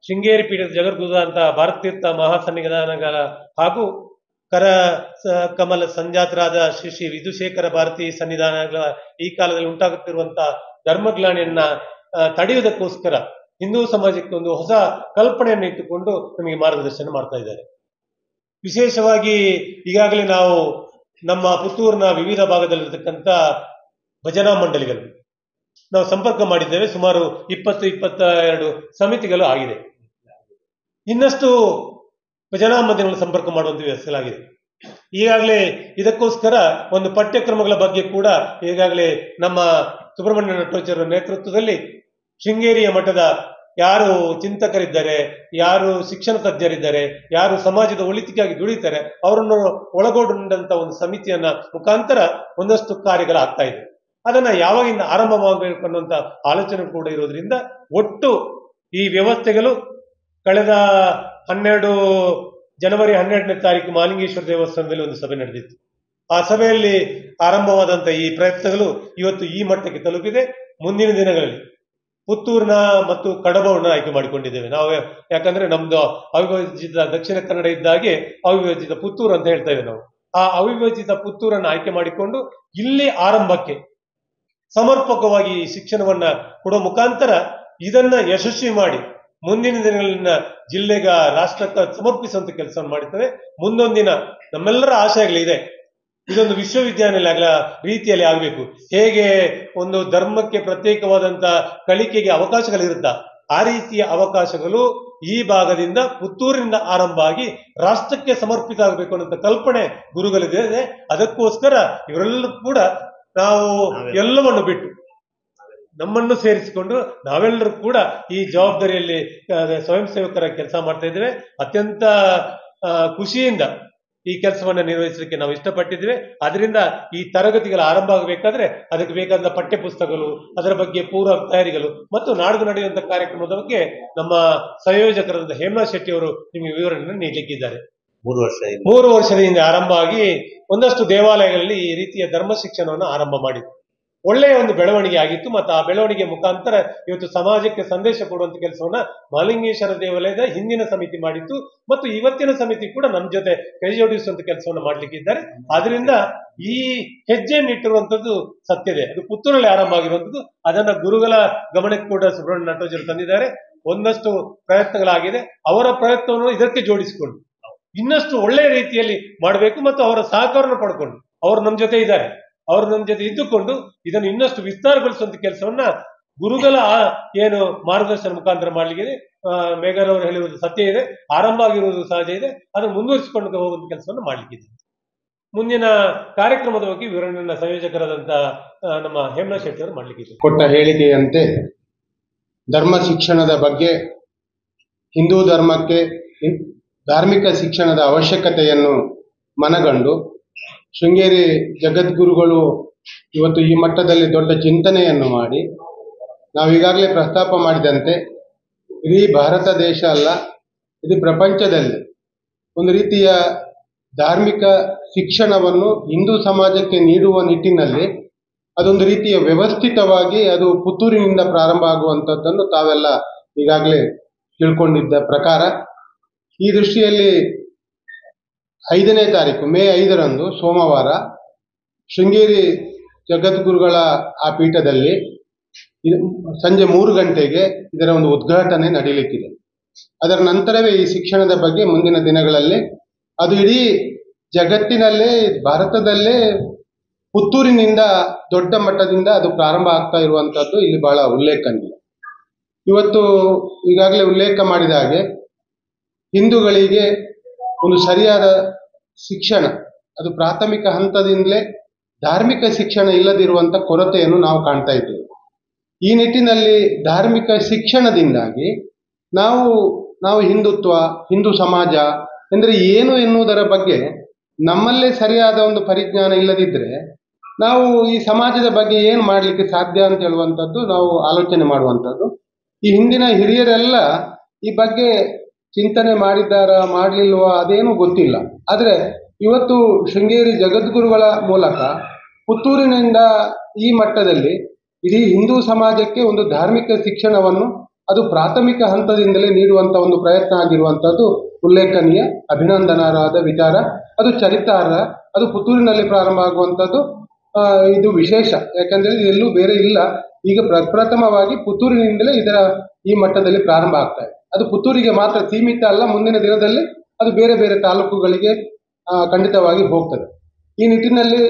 Speaker 2: ಶೃಂಗೇರಿ ಪೀಠದ ಜಗದ್ಗುರು ಅಂತ ಭಾರತ ತೀರ್ಥ ಮಹಾಸನ್ನಿಧಾನಗಳ ಹಾಗೂ ಕಮಲ ಸಂಜಾತರಾದ ಶ್ರೀ ಶ್ರೀ ವಿಧುಶೇಖರ ಭಾರತಿ ಸನ್ನಿಧಾನಗಳ ಈ ಕಾಲದಲ್ಲಿ ಉಂಟಾಗುತ್ತಿರುವಂತಹ ಧರ್ಮಗ್ಲಾನಿಯನ್ನ ತಡೆಯುವುದಕ್ಕೋಸ್ಕರ ಹಿಂದೂ ಸಮಾಜಕ್ಕೆ ಒಂದು ಹೊಸ ಕಲ್ಪನೆಯನ್ನು ಇಟ್ಟುಕೊಂಡು ನಮಗೆ ಮಾರ್ಗದರ್ಶನ ಮಾಡ್ತಾ ಇದ್ದಾರೆ. ವಿಶೇಷವಾಗಿ ಈಗಾಗಲೇ ನಾವು ನಮ್ಮ ಪುತ್ತೂರಿನ ವಿವಿಧ ಭಾಗದಲ್ಲಿರ್ತಕ್ಕಂಥ ಭಜನಾ ಮಂಡಳಿಗಳು ನಾವು ಸಂಪರ್ಕ ಮಾಡಿದ್ದೇವೆ. ಸುಮಾರು 20-22 ಸಮಿತಿಗಳು ಆಗಿದೆ. ಇನ್ನಷ್ಟು ಭಜನಾ ಮಂದಿರಗಳನ್ನು ಸಂಪರ್ಕ ಮಾಡುವಂತ ವ್ಯವಸ್ಥೆಯಾಗಿದೆ. ಈಗಾಗಲೇ ಇದಕ್ಕೋಸ್ಕರ ಒಂದು ಪಠ್ಯಕ್ರಮಗಳ ಬಗ್ಗೆ ಕೂಡ ಈಗಾಗಲೇ ನಮ್ಮ ಸುಬ್ರಹ್ಮಣ್ಯ ನಟೋಚರ ನೇತೃತ್ವದಲ್ಲಿ ಶೃಂಗೇರಿಯ ಮಠದ ಯಾರು ಚಿಂತಕರಿದ್ದಾರೆ, ಯಾರು ಶಿಕ್ಷಣ ತಜ್ಞರಿದ್ದಾರೆ, ಯಾರು ಸಮಾಜದ ಒಳಿತಿಗಾಗಿ ದುಡಿತಾರೆ ಅವರನ್ನು ಒಳಗೊಂಡಂತ ಒಂದು ಸಮಿತಿಯನ್ನ ಮುಖಾಂತರ ಒಂದಷ್ಟು ಕಾರ್ಯಗಳಾಗ್ತಾ ಇದೆ. ಅದನ್ನ ಯಾವಾಗಿಂದ ಆರಂಭವಾಗಬೇಕು ಅನ್ನುವಂತ ಆಲೋಚನೆ ಕೂಡ ಇರೋದ್ರಿಂದ ಒಟ್ಟು ಈ ವ್ಯವಸ್ಥೆಗಳು ಕಳೆದ ಜನವರಿ 12ನೇ ತಾರೀಕು ಮಹಾಲಿಂಗೇಶ್ವರ ದೇವಸ್ಥಾನದಲ್ಲಿ ಒಂದು ಸಭೆ ನಡೆದಿತ್ತು. ಆ ಸಭೆಯಲ್ಲಿ ಆರಂಭವಾದಂತ ಈ ಪ್ರಯತ್ನಗಳು ಇವತ್ತು ಈ ಮಟ್ಟಕ್ಕೆ ತಲುಪಿದೆ. ಮುಂದಿನ ದಿನಗಳಲ್ಲಿ ಪುತ್ತೂರಿನ ಮತ್ತು ಕಡಬವನ್ನ ಆಯ್ಕೆ ಮಾಡಿಕೊಂಡಿದ್ದೇವೆ ನಾವು. ಯಾಕಂದ್ರೆ ನಮ್ದು ಅವಿಭಜಿತ ದಕ್ಷಿಣ ಕನ್ನಡ ಇದ್ದಾಗೆ ಅವಿಭಜಿತ ಪುತ್ತೂರು ಅಂತ ಹೇಳ್ತೇವೆ ನಾವು. ಆ ಅವಿಭಜಿತ ಪುತ್ತೂರನ್ನು ಆಯ್ಕೆ ಮಾಡಿಕೊಂಡು ಇಲ್ಲಿ ಆರಂಭಕ್ಕೆ ಸಮರ್ಪಕವಾಗಿ ಶಿಕ್ಷಣವನ್ನ ಕೊಡುವ ಮುಖಾಂತರ ಇದನ್ನ ಯಶಸ್ವಿ ಮಾಡಿ ಮುಂದಿನ ದಿನಗಳನ್ನ ಜಿಲ್ಲೆಗ ರಾಷ್ಟ್ರಕ್ಕೆ ಸಮರ್ಪಿಸುವಂತ ಕೆಲಸವನ್ನು ಮಾಡುತ್ತೇವೆ. ಮುಂದೊಂದಿನ ನಮ್ಮೆಲ್ಲರ ಆಶಯಗಳಿದೆ, ಇದೊಂದು ವಿಶ್ವವಿದ್ಯಾನಿಲಯ ರೀತಿಯಲ್ಲಿ ಆಗಬೇಕು. ಹೇಗೆ ಒಂದು ಧರ್ಮಕ್ಕೆ ಪ್ರತ್ಯೇಕವಾದಂತ ಕಲಿಕೆಗೆ ಅವಕಾಶಗಳಿರುತ್ತಾ ಆ ರೀತಿಯ ಅವಕಾಶಗಳು ಈ ಭಾಗದಿಂದ ಪುತ್ತೂರಿನಿಂದ ಆರಂಭ ಆಗಿ ರಾಷ್ಟ್ರಕ್ಕೆ ಸಮರ್ಪಿತ ಆಗಬೇಕು ಅನ್ನೋ ಕಲ್ಪನೆ ಗುರುಗಳಿದೆ. ಅದಕ್ಕೋಸ್ಕರ ಇವರೆಲ್ಲರೂ ಕೂಡ ನಾವು ಎಲ್ಲವನ್ನು ಬಿಟ್ಟು ನಮ್ಮನ್ನು ಸೇರಿಸಿಕೊಂಡು ನಾವೆಲ್ಲರೂ ಕೂಡ ಈ ಜವಾಬ್ದಾರಿಯಲ್ಲಿ ಸ್ವಯಂ ಸೇವಕರ ಕೆಲಸ ಮಾಡ್ತಾ ಇದ್ದೇವೆ. ಅತ್ಯಂತ ಖುಷಿಯಿಂದ ಈ ಕೆಲಸವನ್ನ ನಿರ್ವಹಿಸಲಿಕ್ಕೆ ನಾವು ಇಷ್ಟಪಟ್ಟಿದ್ದೇವೆ. ಅದರಿಂದ ಈ ತರಗತಿಗಳ ಆರಂಭ ಆಗಬೇಕಾದ್ರೆ ಅದಕ್ಕೆ ಬೇಕಾದ ಪಠ್ಯ ಪುಸ್ತಕಗಳು, ಅದರ ಬಗ್ಗೆ ಪೂರ್ವ ತಯಾರಿಗಳು ಮತ್ತು ನಾಡ್ದು ನಡೆಯುವಂತಹ ಕಾರ್ಯಕ್ರಮದ ಬಗ್ಗೆ ನಮ್ಮ ಸಂಯೋಜಕರಾದ ಹೇಮಾ ಶೆಟ್ಟಿ ಅವರು ನಿಮಗೆ ವಿವರಣೆಯನ್ನು ನೀಡಲಿಕ್ಕಿದ್ದಾರೆ. 3 ವರ್ಷದ ಹಿಂದೆ ಆರಂಭ ಆಗಿ ಒಂದಷ್ಟು ದೇವಾಲಯಗಳಲ್ಲಿ ಈ ರೀತಿಯ ಧರ್ಮ ಶಿಕ್ಷಣವನ್ನು ಆರಂಭ ಮಾಡಿದ್ರು. ಒಳ್ಳೆಯ ಒಂದು ಬೆಳವಣಿಗೆ ಆಗಿತ್ತು. ಮತ್ತು ಆ ಬೆಳವಣಿಗೆ ಮುಖಾಂತರ ಇವತ್ತು ಸಮಾಜಕ್ಕೆ ಸಂದೇಶ ಕೊಡುವಂತ ಕೆಲಸವನ್ನ ಮಹಾಲಿಂಗೇಶ್ವರ ದೇವಾಲಯದ ಹಿಂದಿನ ಸಮಿತಿ ಮಾಡಿತ್ತು ಮತ್ತು ಇವತ್ತಿನ ಸಮಿತಿ ಕೂಡ ನಮ್ಮ ಜೊತೆ ಕೈ ಜೋಡಿಸುವಂತ ಕೆಲಸವನ್ನು ಮಾಡ್ಲಿಕ್ಕಿದ್ದಾರೆ. ಆದ್ರಿಂದ ಈ ಹೆಜ್ಜೆಯನ್ನಿಟ್ಟಿರುವಂತದ್ದು ಸತ್ಯದೆ. ಅದು ಪುತ್ತೂರಲ್ಲಿ ಆರಂಭ ಆಗಿರುವಂತದ್ದು. ಅದನ್ನ ಗುರುಗಳ ಗಮನಕ್ಕೆ ಕೂಡ ಸುಬ್ರಹ್ಮಣ್ಯ ನಟರಾಜರು ತಂದಿದ್ದಾರೆ. ಒಂದಷ್ಟು ಪ್ರಯತ್ನಗಳಾಗಿದೆ. ಅವರ ಪ್ರಯತ್ನವನ್ನು ಇದಕ್ಕೆ ಜೋಡಿಸಿಕೊಂಡು ಇನ್ನಷ್ಟು ಒಳ್ಳೆಯ ರೀತಿಯಲ್ಲಿ ಮಾಡಬೇಕು ಮತ್ತು ಅವರ ಸಹಕಾರವನ್ನು ಪಡ್ಕೊಂಡು ಅವರು ನಮ್ಮ ಜೊತೆ ಇದ್ದಾರೆ. ಅವರು ನಮ್ಮ ಜೊತೆ ಇದ್ದುಕೊಂಡು ಇದನ್ನು ಇನ್ನಷ್ಟು ವಿಸ್ತಾರಗೊಳಿಸುವಂತ ಕೆಲಸವನ್ನ ಗುರುಗಳ ಏನು ಮಾರ್ಗದರ್ಶನ ಮುಖಾಂತರ ಮಾಡಲಿಕ್ಕೆ ಮೇಘರವರು ಹೇಳಿರುವುದು ಸತ್ಯ ಇದೆ. ಆರಂಭ ಆಗಿರುವುದು ಸಹಜ ಇದೆ. ಅದನ್ನು ಮುಂದುವರಿಸಿಕೊಂಡು ಹೋಗುವಂತ ಕೆಲಸವನ್ನು ಮಾಡಲಿಕ್ಕಿದೆ. ಮುಂದಿನ ಕಾರ್ಯಕ್ರಮದ ಬಗ್ಗೆ ವಿವರಣೆಯನ್ನು ಸಂಯೋಜಕರಾದಂತ ನಮ್ಮ ಹೇಮಾ ಶೆಟ್ಟಿ ಅವರು ಮಾಡಲಿಕ್ಕಿದೆ.
Speaker 3: ಕೊಟ್ಟ ಹೇಳಿಕೆಯಂತೆ ಧರ್ಮ ಶಿಕ್ಷಣದ ಬಗ್ಗೆ, ಹಿಂದೂ ಧರ್ಮಕ್ಕೆ ಧಾರ್ಮಿಕ ಶಿಕ್ಷಣದ ಅವಶ್ಯಕತೆಯನ್ನು ಮನಗಂಡು ಶೃಂಗೇರಿ ಜಗದ್ಗುರುಗಳು ಇವತ್ತು ಈ ಮಟ್ಟದಲ್ಲಿ ದೊಡ್ಡ ಚಿಂತನೆಯನ್ನು ಮಾಡಿ, ನಾವೀಗಾಗಲೇ ಪ್ರಸ್ತಾಪ ಮಾಡಿದಂತೆ ಇಡೀ ಭಾರತ ದೇಶ ಅಲ್ಲ, ಇಡೀ ಪ್ರಪಂಚದಲ್ಲಿ ಒಂದು ರೀತಿಯ ಧಾರ್ಮಿಕ ಶಿಕ್ಷಣವನ್ನು ಹಿಂದೂ ಸಮಾಜಕ್ಕೆ ನೀಡುವ ನಿಟ್ಟಿನಲ್ಲಿ ಅದೊಂದು ರೀತಿಯ ವ್ಯವಸ್ಥಿತವಾಗಿ ಅದು ಪುತ್ತೂರಿನಿಂದ ಪ್ರಾರಂಭ ಆಗುವಂಥದ್ದನ್ನು ತಾವೆಲ್ಲ ಈಗಾಗಲೇ ತಿಳ್ಕೊಂಡಿದ್ದ ಪ್ರಕಾರ, ಈ ದೃಷ್ಟಿಯಲ್ಲಿ 5ನೇ ತಾರೀಕು ಮೇ 5ರಂದು ಸೋಮವಾರ ಶೃಂಗೇರಿ ಜಗದ್ಗುರುಗಳ ಆ ಪೀಠದಲ್ಲಿ ಸಂಜೆ 3 ಗಂಟೆಗೆ ಇದರ ಒಂದು ಉದ್ಘಾಟನೆ ನಡೀಲಿಕ್ಕಿದೆ. ಅದರ ನಂತರವೇ ಈ ಶಿಕ್ಷಣದ ಬಗ್ಗೆ ಮುಂದಿನ ದಿನಗಳಲ್ಲಿ ಅದು ಇಡೀ ಜಗತ್ತಿನಲ್ಲೇ, ಭಾರತದಲ್ಲೇ ಪುತ್ತೂರಿನಿಂದ ದೊಡ್ಡ ಮಟ್ಟದಿಂದ ಅದು ಪ್ರಾರಂಭ ಆಗ್ತಾ ಇರುವಂಥದ್ದು ಇಲ್ಲಿ ಬಹಳ ಉಲ್ಲೇಖನೀಯ. ಇವತ್ತು ಈಗಾಗಲೇ ಉಲ್ಲೇಖ ಮಾಡಿದ ಹಾಗೆ ಹಿಂದೂಗಳಿಗೆ ಒಂದು ಸರಿಯಾದ ಶಿಕ್ಷಣ, ಅದು ಪ್ರಾಥಮಿಕ ಹಂತದಿಂದಲೇ ಧಾರ್ಮಿಕ ಶಿಕ್ಷಣ ಇಲ್ಲದಿರುವಂಥ ಕೊರತೆಯನ್ನು ನಾವು ಕಾಣ್ತಾ ಇದ್ದೇವೆ. ಈ ನಿಟ್ಟಿನಲ್ಲಿ ಧಾರ್ಮಿಕ ಶಿಕ್ಷಣದಿಂದಾಗಿ ನಾವು ಹಿಂದುತ್ವ, ಹಿಂದೂ ಸಮಾಜ ಅಂದರೆ ಏನು ಎನ್ನುವುದರ ಬಗ್ಗೆ ನಮ್ಮಲ್ಲೇ ಸರಿಯಾದ ಒಂದು ಪರಿಜ್ಞಾನ ಇಲ್ಲದಿದ್ದರೆ ನಾವು ಈ ಸಮಾಜದ ಬಗ್ಗೆ ಏನು ಮಾಡಲಿಕ್ಕೆ ಸಾಧ್ಯ ಅಂತ ಹೇಳುವಂಥದ್ದು ನಾವು ಆಲೋಚನೆ ಮಾಡುವಂಥದ್ದು. ಈ ಹಿಂದಿನ ಹಿರಿಯರೆಲ್ಲ ಈ ಬಗ್ಗೆ ಚಿಂತನೆ ಮಾಡಿದ್ದಾರಾ ಮಾಡಲಿಲ್ವಾ ಅದೇನೂ ಗೊತ್ತಿಲ್ಲ. ಆದರೆ ಇವತ್ತು ಶೃಂಗೇರಿ ಜಗದ್ಗುರುಗಳ ಮೂಲಕ ಪುತ್ತೂರಿನಿಂದ ಈ ಮಟ್ಟದಲ್ಲಿ ಇಡೀ ಹಿಂದೂ ಸಮಾಜಕ್ಕೆ ಒಂದು ಧಾರ್ಮಿಕ ಶಿಕ್ಷಣವನ್ನು ಅದು ಪ್ರಾಥಮಿಕ ಹಂತದಿಂದಲೇ ನೀಡುವಂಥ ಒಂದು ಪ್ರಯತ್ನ ಆಗಿರುವಂಥದ್ದು ಉಲ್ಲೇಖನೀಯ, ಅಭಿನಂದನಾರ್ಹವಾದ ವಿಚಾರ. ಅದು ಚರಿತಾರ್ಹ. ಅದು ಪುತ್ತೂರಿನಲ್ಲಿ ಪ್ರಾರಂಭ ಆಗುವಂಥದ್ದು ಇದು ವಿಶೇಷ. ಯಾಕಂದರೆ ಎಲ್ಲೂ ಬೇರೆ ಇಲ್ಲ. ಈಗ ಪ್ರಪ್ರಥಮವಾಗಿ ಪುತ್ತೂರಿನಿಂದಲೇ ಈ ಮಟ್ಟದಲ್ಲಿ ಪ್ರಾರಂಭ ಆಗ್ತಾ ಇದೆ. ಅದು ಪುತ್ತೂರಿಗೆ ಮಾತ್ರ ಸೀಮಿತ ಅಲ್ಲ, ಮುಂದಿನ ದಿನದಲ್ಲಿ ಅದು ಬೇರೆ ಬೇರೆ ತಾಲೂಕುಗಳಿಗೆ ಖಂಡಿತವಾಗಿ ಹೋಗ್ತದೆ. ಈ ನಿಟ್ಟಿನಲ್ಲಿ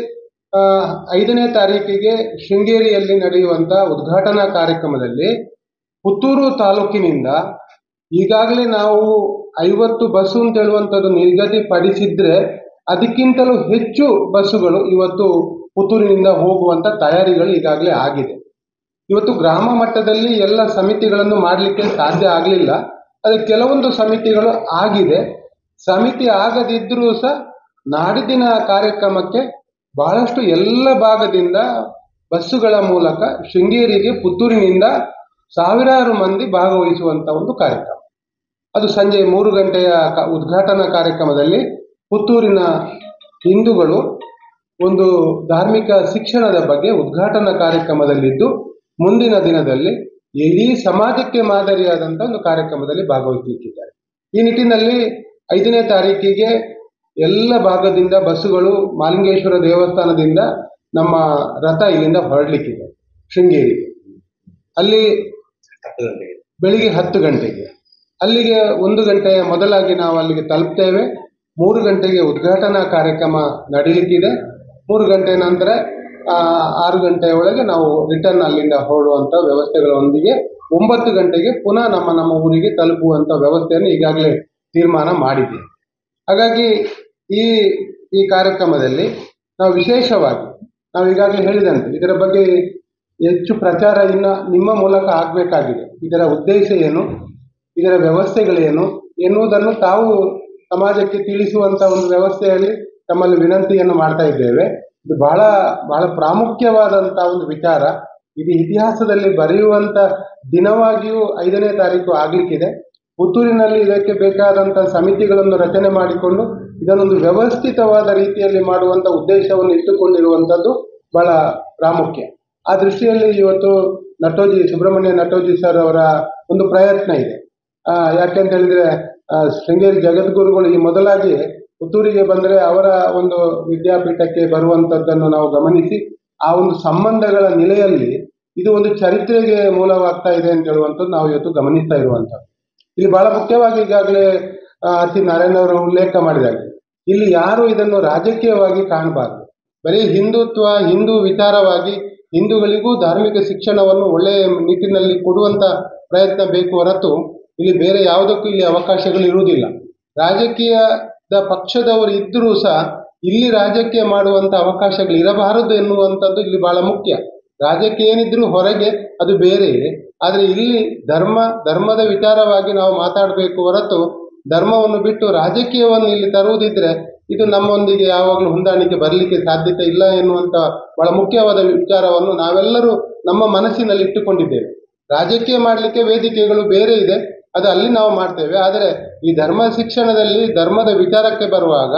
Speaker 3: 5ನೇ ತಾರೀಕಿಗೆ ಶೃಂಗೇರಿಯಲ್ಲಿ ನಡೆಯುವಂಥ ಉದ್ಘಾಟನಾ ಕಾರ್ಯಕ್ರಮದಲ್ಲಿ ಪುತ್ತೂರು ತಾಲೂಕಿನಿಂದ ಈಗಾಗಲೇ ನಾವು 50 ಬಸ್ಸು ಅಂತ ಹೇಳುವಂಥದ್ದು ನಿಗದಿಪಡಿಸಿದ್ರೆ ಅದಕ್ಕಿಂತಲೂ ಹೆಚ್ಚು ಬಸ್ಸುಗಳು ಇವತ್ತು ಪುತ್ತೂರಿನಿಂದ ಹೋಗುವಂಥ ತಯಾರಿಗಳು ಈಗಾಗಲೇ ಆಗಿದೆ. ಇವತ್ತು ಗ್ರಾಮ ಮಟ್ಟದಲ್ಲಿ ಎಲ್ಲ ಸಮಿತಿಗಳನ್ನು ಮಾಡಲಿಕ್ಕೆ ಸಾಧ್ಯ ಆಗಲಿಲ್ಲ. ಅದಕ್ಕೆ ಕೆಲವೊಂದು ಸಮಿತಿಗಳು ಆಗಿದೆ. ಸಮಿತಿ ಆಗದಿದ್ದರೂ ಸಹ ನಾಡಿದಿನ ಕಾರ್ಯಕ್ರಮಕ್ಕೆ ಬಹಳಷ್ಟು ಎಲ್ಲ ಭಾಗದಿಂದ ಬಸ್ಸುಗಳ ಮೂಲಕ ಶೃಂಗೇರಿಗೆ ಪುತ್ತೂರಿನಿಂದ ಸಾವಿರಾರು ಮಂದಿ ಭಾಗವಹಿಸುವಂಥ ಒಂದು ಕಾರ್ಯಕ್ರಮ. ಅದು ಸಂಜೆ 3 ಗಂಟೆಯ ಉದ್ಘಾಟನಾ ಕಾರ್ಯಕ್ರಮದಲ್ಲಿ ಪುತ್ತೂರಿನ ಹಿಂದೂಗಳು ಒಂದು ಧಾರ್ಮಿಕ ಶಿಕ್ಷಣದ ಬಗ್ಗೆ ಉದ್ಘಾಟನಾ ಕಾರ್ಯಕ್ರಮದಲ್ಲಿದ್ದು ಮುಂದಿನ ದಿನದಲ್ಲಿ ಇಡೀ ಸಮಾಜಕ್ಕೆ ಮಾದರಿಯಾದಂಥ ಒಂದು ಕಾರ್ಯಕ್ರಮದಲ್ಲಿ ಭಾಗವಹಿಸಲಿಕ್ಕಿದ್ದಾರೆ. ಈ ನಿಟ್ಟಿನಲ್ಲಿ 5ನೇ ತಾರೀಕಿಗೆ ಎಲ್ಲ ಭಾಗದಿಂದ ಬಸ್ಸುಗಳು ಮಹಾಲಿಂಗೇಶ್ವರ ದೇವಸ್ಥಾನದಿಂದ ನಮ್ಮ ರಥ ಇಲ್ಲಿಂದ ಹೊರಡಲಿಕ್ಕಿದೆ ಶೃಂಗೇರಿಗೆ. ಅಲ್ಲಿ ಬೆಳಿಗ್ಗೆ 10 ಗಂಟೆಗೆ ಅಲ್ಲಿಗೆ 1 ಗಂಟೆಯ ಮೊದಲಾಗಿ ನಾವು ಅಲ್ಲಿಗೆ ತಲುಪ್ತೇವೆ. 3 ಗಂಟೆಗೆ ಉದ್ಘಾಟನಾ ಕಾರ್ಯಕ್ರಮ ನಡೀಲಿಕ್ಕಿದೆ. 3 ಗಂಟೆ ನಂತರ 6 ಗಂಟೆಯ ಒಳಗೆ ನಾವು ರಿಟರ್ನ್ ಅಲ್ಲಿಂದ ಹೊರಡುವಂಥ ವ್ಯವಸ್ಥೆಗಳೊಂದಿಗೆ 9 ಗಂಟೆಗೆ ಪುನಃ ನಮ್ಮ ಊರಿಗೆ ತಲುಪುವಂತ ವ್ಯವಸ್ಥೆಯನ್ನು ಈಗಾಗಲೇ ತೀರ್ಮಾನ ಮಾಡಿದೆ. ಹಾಗಾಗಿ ಈ ಕಾರ್ಯಕ್ರಮದಲ್ಲಿ ನಾವು ವಿಶೇಷವಾಗಿ ನಾವು ಈಗಾಗಲೇ ಹೇಳಿದಂತೆ ಇದರ ಬಗ್ಗೆ ಹೆಚ್ಚು ಪ್ರಚಾರ ಇನ್ನು ನಿಮ್ಮ ಮೂಲಕ ಆಗಬೇಕಾಗಿದೆ. ಇದರ ಉದ್ದೇಶ ಏನು, ಇದರ ವ್ಯವಸ್ಥೆಗಳೇನು ಎನ್ನುವುದನ್ನು ತಾವು ಸಮಾಜಕ್ಕೆ ತಿಳಿಸುವಂತ ಒಂದು ವ್ಯವಸ್ಥೆಯಲ್ಲಿ ತಮ್ಮಲ್ಲಿ ವಿನಂತಿಯನ್ನು ಮಾಡ್ತಾ ಇದ್ದೇವೆ. ಇದು ಬಹಳ ಬಹಳ ಪ್ರಾಮುಖ್ಯವಾದಂತಹ ಒಂದು ವಿಚಾರ. ಇದು ಇತಿಹಾಸದಲ್ಲಿ ಬರೆಯುವಂತ ದಿನವಾಗಿಯೂ 5ನೇ ತಾರೀಕು ಆಗ್ಲಿಕ್ಕಿದೆ. ಪುತ್ತೂರಿನಲ್ಲಿ ಇದಕ್ಕೆ ಬೇಕಾದಂತಹ ಸಮಿತಿಗಳನ್ನು ರಚನೆ ಮಾಡಿಕೊಂಡು ಇದನ್ನೊಂದು ವ್ಯವಸ್ಥಿತವಾದ ರೀತಿಯಲ್ಲಿ ಮಾಡುವಂತ ಉದ್ದೇಶವನ್ನು ಇಟ್ಟುಕೊಂಡಿರುವಂತದ್ದು ಬಹಳ ಪ್ರಾಮುಖ್ಯ. ಆ ದೃಷ್ಟಿಯಲ್ಲಿ ಇವತ್ತು ಸುಬ್ರಹ್ಮಣ್ಯ ನಟೋಜಿ ಸರ್ ಅವರ ಒಂದು ಪ್ರಯತ್ನ ಇದೆ. ಯಾಕೆಂತ ಹೇಳಿದ್ರೆ ಶೃಂಗೇರಿ ಜಗದ್ಗುರುಗಳು ಈ ಮೊದಲಾಗಿ ಪುತ್ತೂರಿಗೆ ಬಂದರೆ ಅವರ ಒಂದು ವಿದ್ಯಾಪೀಠಕ್ಕೆ ಬರುವಂತದ್ದನ್ನು ನಾವು ಗಮನಿಸಿ ಆ ಒಂದು ಸಂಬಂಧಗಳ ನೆಲೆಯಲ್ಲಿ ಇದು ಒಂದು ಚರಿತ್ರೆಗೆ ಮೂಲವಾಗ್ತಾ ಇದೆ ಅಂತ ಹೇಳುವಂಥದ್ದು ನಾವು ಇವತ್ತು ಗಮನಿಸ್ತಾ ಇರುವಂಥದ್ದು. ಇಲ್ಲಿ ಬಹಳ ಮುಖ್ಯವಾಗಿ ಈಗಾಗಲೇ ಸಿ ನಾರಾಯಣ ಅವರು ಉಲ್ಲೇಖ ಮಾಡಿದ್ದಾರೆ, ಇಲ್ಲಿ ಯಾರು ಇದನ್ನು ರಾಜಕೀಯವಾಗಿ ಕಾಣಬಾರದು. ಬರೀ ಹಿಂದೂ ವಿಚಾರವಾಗಿ ಹಿಂದೂಗಳಿಗೂ ಧಾರ್ಮಿಕ ಶಿಕ್ಷಣವನ್ನು ಒಳ್ಳೆಯ ನಿಟ್ಟಿನಲ್ಲಿ ಕೊಡುವಂತ ಪ್ರಯತ್ನ ಬೇಕು ಹೊರತು ಇಲ್ಲಿ ಬೇರೆ ಯಾವುದಕ್ಕೂ ಇಲ್ಲಿ ಅವಕಾಶಗಳು ಇರುವುದಿಲ್ಲ. ರಾಜಕೀಯದ ಪಕ್ಷದವರು ಇದ್ದರೂ ಸಹ ಇಲ್ಲಿ ರಾಜಕೀಯ ಮಾಡುವಂತ ಅವಕಾಶಗಳು ಇರಬಾರದು ಎನ್ನುವಂಥದ್ದು ಇಲ್ಲಿ ಬಹಳ ಮುಖ್ಯ. ರಾಜಕೀಯ ಏನಿದ್ರು ಹೊರಗೆ ಅದು ಬೇರೆ, ಆದರೆ ಇಲ್ಲಿ ಧರ್ಮದ ವಿಚಾರವಾಗಿ ನಾವು ಮಾತಾಡಬೇಕು ಹೊರತು ಧರ್ಮವನ್ನು ಬಿಟ್ಟು ರಾಜಕೀಯವನ್ನು ಇಲ್ಲಿ ತರುವುದಿದ್ರೆ ಇದು ನಮ್ಮೊಂದಿಗೆ ಯಾವಾಗಲೂ ಹೊಂದಾಣಿಕೆ ಬರಲಿಕ್ಕೆ ಸಾಧ್ಯತೆ ಇಲ್ಲ ಎನ್ನುವಂತ ಬಹಳ ಮುಖ್ಯವಾದ ವಿಚಾರವನ್ನು ನಾವೆಲ್ಲರೂ ನಮ್ಮ ಮನಸ್ಸಿನಲ್ಲಿ ಇಟ್ಟುಕೊಂಡಿದ್ದೇವೆ. ರಾಜಕೀಯ ಮಾಡಲಿಕ್ಕೆ ವೇದಿಕೆಗಳು ಬೇರೆ ಇದೆ, ಅದು ಅಲ್ಲಿ ನಾವು ಮಾಡ್ತೇವೆ. ಆದರೆ ಈ ಧರ್ಮ ಶಿಕ್ಷಣದಲ್ಲಿ ಧರ್ಮದ ವಿಚಾರಕ್ಕೆ ಬರುವಾಗ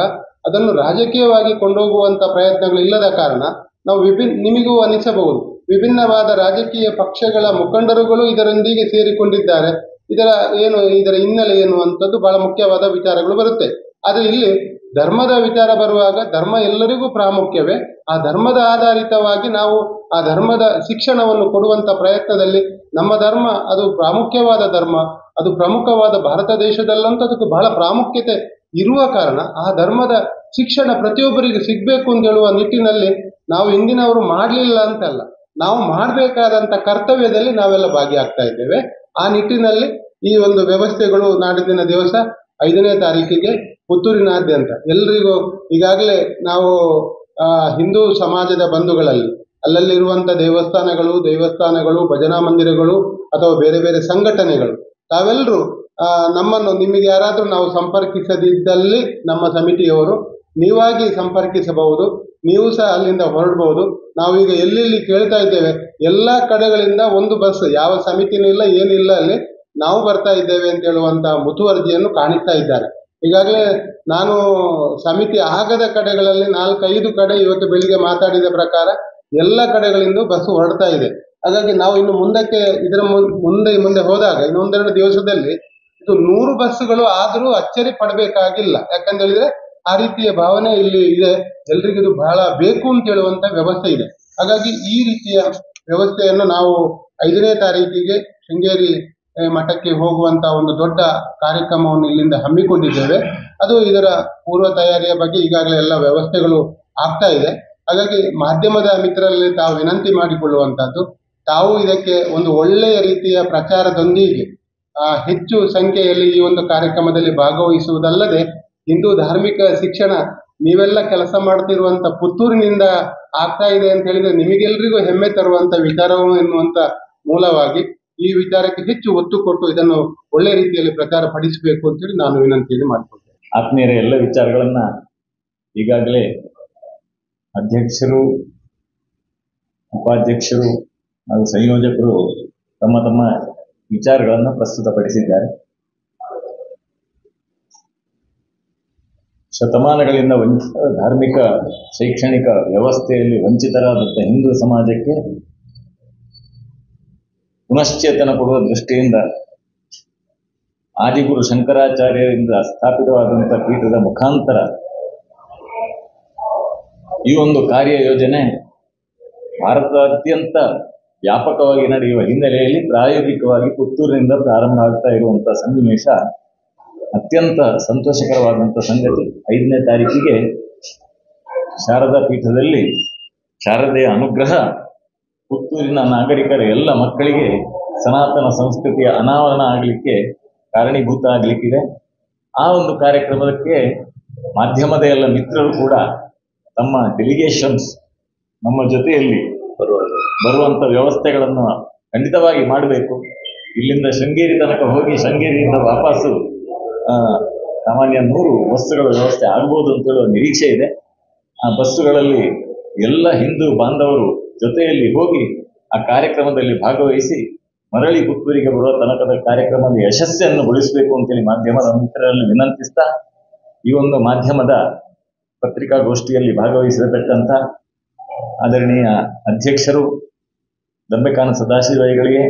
Speaker 3: ಅದನ್ನು ರಾಜಕೀಯವಾಗಿ ಕೊಂಡೋಗುವಂತ ಪ್ರಯತ್ನಗಳು ಇಲ್ಲದ ಕಾರಣ ನಾವು ನಿಮಗೂ ಅನಿಸಬಹುದು ವಿಭಿನ್ನವಾದ ರಾಜಕೀಯ ಪಕ್ಷಗಳ ಮುಖಂಡರುಗಳು ಇದರೊಂದಿಗೆ ಸೇರಿಕೊಂಡಿದ್ದಾರೆ. ಇದರ ಹಿನ್ನೆಲೆ ಏನು ಅಂತದ್ದು ಬಹಳ ಮುಖ್ಯವಾದ ವಿಚಾರಗಳು ಬರುತ್ತೆ. ಆದರೆ ಇಲ್ಲಿ ಧರ್ಮದ ವಿಚಾರ ಬರುವಾಗ ಧರ್ಮ ಎಲ್ಲರಿಗೂ ಪ್ರಾಮುಖ್ಯವೇ. ಆ ಧರ್ಮದ ಆಧಾರಿತವಾಗಿ ನಾವು ಆ ಧರ್ಮದ ಶಿಕ್ಷಣವನ್ನು ಕೊಡುವಂತ ಪ್ರಯತ್ನದಲ್ಲಿ ನಮ್ಮ ಧರ್ಮ ಅದು ಪ್ರಾಮುಖ್ಯವಾದ ಧರ್ಮ, ಅದು ಪ್ರಮುಖವಾದ ಭಾರತ ದೇಶದಲ್ಲಂತೂ ಅದಕ್ಕೆ ಬಹಳ ಪ್ರಾಮುಖ್ಯತೆ ಇರುವ ಕಾರಣ ಆ ಧರ್ಮದ ಶಿಕ್ಷಣ ಪ್ರತಿಯೊಬ್ಬರಿಗೆ ಸಿಗ್ಬೇಕು ಅಂತ ಹೇಳುವ ನಿಟ್ಟಿನಲ್ಲಿ ನಾವು ಇಂದಿನವರು ಮಾಡಲಿಲ್ಲ ಅಂತಲ್ಲ, ನಾವು ಮಾಡಬೇಕಾದಂತ ಕರ್ತವ್ಯದಲ್ಲಿ ನಾವೆಲ್ಲ ಭಾಗಿಯಾಗ್ತಾ ಇದ್ದೇವೆ. ಆ ನಿಟ್ಟಿನಲ್ಲಿ ಈ ಒಂದು ವ್ಯವಸ್ಥೆಗಳು ನಾಡಿನ ದಿವಸ 5ನೇ ತಾರೀಕಿಗೆ ಪುತ್ತೂರಿನಾದ್ಯಂತ ಎಲ್ರಿಗೂ ಈಗಾಗಲೇ ನಾವು ಹಿಂದೂ ಸಮಾಜದ ಬಂಧುಗಳಲ್ಲಿ ಅಲ್ಲಲ್ಲಿರುವಂತ ದೇವಸ್ಥಾನಗಳು ಭಜನಾ ಮಂದಿರಗಳು ಅಥವಾ ಬೇರೆ ಬೇರೆ ಸಂಘಟನೆಗಳು ತಾವೆಲ್ಲರೂ ನಮ್ಮನ್ನು ನಿಮಗೆ ಯಾರಾದರೂ ನಾವು ಸಂಪರ್ಕಿಸದಿದ್ದಲ್ಲಿ ನಮ್ಮ ಸಮಿತಿಯವರು ನೀವಾಗಿ ಸಂಪರ್ಕಿಸಬಹುದು. ನೀವು ಸಹ ಅಲ್ಲಿಂದ ಹೊರಡಬಹುದು. ನಾವೀಗ ಎಲ್ಲೆಲ್ಲಿ ಕೇಳ್ತಾ ಇದ್ದೇವೆ ಎಲ್ಲ ಕಡೆಗಳಿಂದ ಒಂದು ಬಸ್, ಯಾವ ಸಮಿತಿನೂ ಇಲ್ಲ ಏನಿಲ್ಲ, ಅಲ್ಲಿ ನಾವು ಬರ್ತಾ ಇದ್ದೇವೆ ಅಂತ ಹೇಳುವಂತ ಮುತುವರ್ಜಿಯನ್ನು ಕಾಣಿಸ್ತಾ ಇದ್ದಾರೆ. ಈಗಾಗಲೇ ನಾನು ಸಮಿತಿ ಆಗದ ಕಡೆಗಳಲ್ಲಿ 4-5 ಕಡೆ ಇವತ್ತು ಬೆಳಿಗ್ಗೆ ಮಾತಾಡಿದ ಪ್ರಕಾರ ಎಲ್ಲ ಕಡೆಗಳಿಂದ ಬಸ್ ಹೊರಡ್ತಾ ಇದೆ. ಹಾಗಾಗಿ ನಾವು ಇನ್ನು ಮುಂದಕ್ಕೆ ಇದರ ಮುಂದೆ ಹೋದಾಗ ಇನ್ನೊಂದೆರಡು ದಿವಸದಲ್ಲಿ ಇದು 100 ಬಸ್ಸುಗಳು ಆದರೂ ಅಚ್ಚರಿ ಪಡಬೇಕಾಗಿಲ್ಲ. ಯಾಕಂತ ಹೇಳಿದ್ರೆ ಆ ರೀತಿಯ ಭಾವನೆ ಇಲ್ಲಿ ಇದೆ. ಎಲ್ರಿಗೂ ಇದು ಬಹಳ ಬೇಕು ಅಂತ ಹೇಳುವಂತ ವ್ಯವಸ್ಥೆ ಇದೆ. ಹಾಗಾಗಿ ಈ ರೀತಿಯ ವ್ಯವಸ್ಥೆಯನ್ನು ನಾವು 5ನೇ ತಾರೀಕಿಗೆ ಶೃಂಗೇರಿ ಮಠಕ್ಕೆ ಹೋಗುವಂತ ಒಂದು ದೊಡ್ಡ ಕಾರ್ಯಕ್ರಮವನ್ನು ಇಲ್ಲಿಂದ ಹಮ್ಮಿಕೊಂಡಿದ್ದೇವೆ. ಅದು ಇದರ ಪೂರ್ವ ತಯಾರಿಯ ಬಗ್ಗೆ ಈಗಾಗಲೇ ಎಲ್ಲ ವ್ಯವಸ್ಥೆಗಳು ಆಗ್ತಾ ಇದೆ. ಹಾಗಾಗಿ ಮಾಧ್ಯಮದ ಮಿತ್ರರಲ್ಲಿ ತಾವು ವಿನಂತಿ ಮಾಡಿಕೊಳ್ಳುವಂತದ್ದು, ತಾವು ಇದಕ್ಕೆ ಒಂದು ಒಳ್ಳೆಯ ರೀತಿಯ ಪ್ರಚಾರದೊಂದಿಗೆ ಹೆಚ್ಚು ಸಂಖ್ಯೆಯಲ್ಲಿ ಈ ಒಂದು ಕಾರ್ಯಕ್ರಮದಲ್ಲಿ ಭಾಗವಹಿಸುವುದಲ್ಲದೆ ಹಿಂದೂ ಧಾರ್ಮಿಕ ಶಿಕ್ಷಣ ನೀವೆಲ್ಲ ಕೆಲಸ ಮಾಡ್ತಿರುವಂತ ಪುತ್ತೂರಿನಿಂದ ಆಗ್ತಾ ಇದೆ ಅಂತ ಹೇಳಿದ್ರೆ ನಿಮಗೆಲ್ರಿಗೂ ಹೆಮ್ಮೆ ತರುವಂತ ವಿಚಾರವು ಎನ್ನುವಂತ ಮೂಲವಾಗಿ ಈ ವಿಚಾರಕ್ಕೆ ಹೆಚ್ಚು ಒತ್ತು ಕೊಟ್ಟು ಇದನ್ನು ಒಳ್ಳೆ ರೀತಿಯಲ್ಲಿ ಪ್ರಚಾರ ಪಡಿಸಬೇಕು ಅಂತೇಳಿ ನಾನು ವಿನಂತಿಯನ್ನು ಮಾಡಿಕೊಳ್ತೇನೆ.
Speaker 4: ಆತ್ಮೀಯರ ಎಲ್ಲ ವಿಚಾರಗಳನ್ನ ಈಗಾಗಲೇ ಅಧ್ಯಕ್ಷರು, ಉಪಾಧ್ಯಕ್ಷರು ಹಾಗೂ ಸಂಯೋಜಕರು ತಮ್ಮ ತಮ್ಮ ವಿಚಾರಗಳನ್ನು ಪ್ರಸ್ತುತಪಡಿಸಿದ್ದಾರೆ. ಶತಮಾನಗಳಿಂದ ಧಾರ್ಮಿಕ ಶೈಕ್ಷಣಿಕ ವ್ಯವಸ್ಥೆಯಲ್ಲಿ ವಂಚಿತರಾದಂಥ ಹಿಂದೂ ಸಮಾಜಕ್ಕೆ ಪುನಶ್ಚೇತನ ಕೊಡುವ ದೃಷ್ಟಿಯಿಂದ ಆದಿಗುರು ಶಂಕರಾಚಾರ್ಯರಿಂದ ಸ್ಥಾಪಿತವಾದಂಥ ಪೀಠದ ಮುಖಾಂತರ ಈ ಒಂದು ಕಾರ್ಯ ಯೋಜನೆ ಭಾರತದಾದ್ಯಂತ ವ್ಯಾಪಕವಾಗಿ ನಡೆಯುವ ಹಿನ್ನೆಲೆಯಲ್ಲಿ ಪ್ರಾಯೋಗಿಕವಾಗಿ ಪುತ್ತೂರಿನಿಂದ ಪ್ರಾರಂಭ ಆಗ್ತಾ ಇರುವಂತಹ ಸನ್ನಿವೇಶ ಅತ್ಯಂತ ಸಂತೋಷಕರವಾದಂಥ ಸಂಗತಿ. 5ನೇ ತಾರೀಕಿಗೆ ಶಾರದಾ ಪೀಠದಲ್ಲಿ ಶಾರದೆಯ ಅನುಗ್ರಹ ಪುತ್ತೂರಿನ ನಾಗರಿಕರ ಎಲ್ಲ ಮಕ್ಕಳಿಗೆ ಸನಾತನ ಸಂಸ್ಕೃತಿಯ ಅನಾವರಣ ಆಗಲಿಕ್ಕೆ ಕಾರಣೀಭೂತ ಆಗಲಿಕ್ಕಿದೆ. ಆ ಒಂದು ಕಾರ್ಯಕ್ರಮಕ್ಕೆ ಮಾಧ್ಯಮದ ಎಲ್ಲ ಮಿತ್ರರು ಕೂಡ ತಮ್ಮ ಡೆಲಿಗೇಷನ್ಸ್ ನಮ್ಮ ಜೊತೆಯಲ್ಲಿ ಬರುವಂಥ ವ್ಯವಸ್ಥೆಗಳನ್ನು ಖಂಡಿತವಾಗಿ ಮಾಡಬೇಕು. ಇಲ್ಲಿಂದ ಶೃಂಗೇರಿ ತನಕ ಹೋಗಿ ಶೃಂಗೇರಿಯಿಂದ ವಾಪಸ್ಸು ಸಾಮಾನ್ಯ 100 ಬಸ್ಸುಗಳ ವ್ಯವಸ್ಥೆ ಆಗ್ಬೋದು ಅಂತೇಳುವ ನಿರೀಕ್ಷೆ ಇದೆ. ಆ ಬಸ್ಸುಗಳಲ್ಲಿ ಎಲ್ಲ ಹಿಂದೂ ಬಾಂಧವರು ಜೊತೆಯಲ್ಲಿ ಹೋಗಿ ಆ ಕಾರ್ಯಕ್ರಮದಲ್ಲಿ ಭಾಗವಹಿಸಿ ಮರಳಿ ಪುತ್ತೂರಿಗೆ ಬರುವ ತನಕದ ಕಾರ್ಯಕ್ರಮದ ಯಶಸ್ಸನ್ನು ಗೊಳಿಸಬೇಕು ಅಂತೇಳಿ ಮಾಧ್ಯಮದ ಮಿತ್ರರಲ್ಲಿ ವಿನಂತಿಸ್ತಾ, ಈ ಒಂದು ಮಾಧ್ಯಮದ ಪತ್ರಿಕಾಗೋಷ್ಠಿಯಲ್ಲಿ ಭಾಗವಹಿಸಿರತಕ್ಕಂಥ ಆದರಣೀಯ ಅಧ್ಯಕ್ಷರು ದಂಬೆಕಾನ ಸದಾಶಿವರಿಗೆ,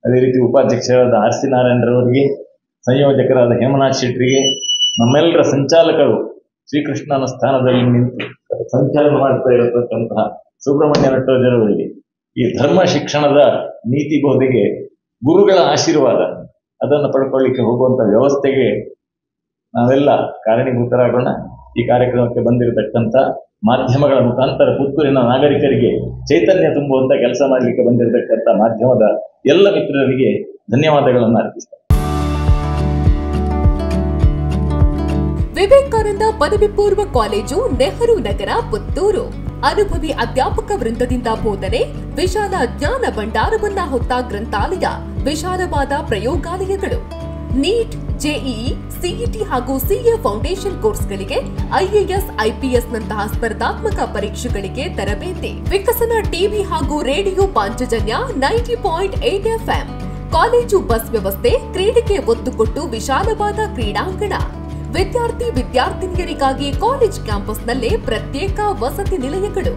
Speaker 4: ಅದೇ ರೀತಿ ಉಪಾಧ್ಯಕ್ಷರಾದ ಆರ್ ಸಿ ನಾರಾಯಣರವರಿಗೆ, ಸಂಯೋಜಕರಾದ ಹೇಮನಾಥ್ ಶೆಟ್ಟರಿಗೆ, ನಮ್ಮೆಲ್ಲರ ಸಂಚಾಲಕರು ಶ್ರೀಕೃಷ್ಣನ ಸ್ಥಾನದಲ್ಲಿ ನಿಂತು ಸಂಚಾಲನೆ ಮಾಡ್ತಾ ಇರತಕ್ಕಂತಹ ಸುಬ್ರಹ್ಮಣ್ಯ ನಟರಾಜರವರಿಗೆ, ಈ ಧರ್ಮ ಶಿಕ್ಷಣದ ನೀತಿ ಬೋಧೆಗೆ ಗುರುಗಳ ಆಶೀರ್ವಾದ ಅದನ್ನು ಪಡ್ಕೊಳ್ಳಿಕ್ಕೆ ಹೋಗುವಂಥ ವ್ಯವಸ್ಥೆಗೆ ನಾವೆಲ್ಲ ಕಾರಣೀಭೂತರಾಗೋಣ. ಈ ಕಾರ್ಯಕ್ರಮಕ್ಕೆ ಬಂದಿರತಕ್ಕಂಥ ಮಾಧ್ಯಮಗಳ ಮುಖಾಂತರ ಪುತ್ತೂರಿನ ನಾಗರಿಕರಿಗೆ ಚೈತನ್ಯ ತುಂಬುವಂತ ಕೆಲಸ ಮಾಡಲಿಕ್ಕೆ ಬಂದಿರತಕ್ಕಂಥ ಮಾಧ್ಯಮದ ಎಲ್ಲ ಮಿತ್ರರಿಗೆ ಧನ್ಯವಾದಗಳನ್ನು ಅರ್ಪಿಸ್ತೇನೆ.
Speaker 5: ವಿವೇಕಾನಂದ ಪದವಿ ಪೂರ್ವ ಕಾಲೇಜು, ನೆಹರು ನಗರ, ಪುತ್ತೂರು. ಅನುಭವಿ ಅಧ್ಯಾಪಕ ವೃಂದದಿಂದ ಬೋಧನೆ, ವಿಶಾಲ ಜ್ಞಾನ ಭಂಡಾರವನ್ನ ಹೊತ್ತ ಗ್ರಂಥಾಲಯ, ವಿಶಾಲವಾದ ಪ್ರಯೋಗಾಲಯಗಳು. ನೀಟ್, ಜೆಇಇ, ಸಿಇಟಿ ಹಾಗೂ ಸಿಎ ಫೌಂಡೇಶನ್ ಕೋರ್ಸ್ಗಳಿಗೆ, ಐಎಎಸ್, ಐಪಿಎಸ್ ನಂತಹ ಸ್ಪರ್ಧಾತ್ಮಕ ಪರೀಕ್ಷೆಗಳಿಗೆ ತರಬೇತಿ. ವಿಕಸನ ಟಿವಿ ಹಾಗೂ radio Panchajanya 90.8 FM. College bus ವ್ಯವಸ್ಥೆ, ಕ್ರೀಡೆಗೆ ಒತ್ತು ಕೊಟ್ಟು ವಿಶಾಲವಾದ ಕ್ರೀಡಾಂಗಣ. ವಿದ್ಯಾರ್ಥಿನಿಯರಿಗಾಗಿ ಕಾಲೇಜ್ ಕ್ಯಾಂಪಸ್ನಲ್ಲೇ ಪ್ರತ್ಯೇಕ ವಸತಿ ನಿಲಯಗಳು.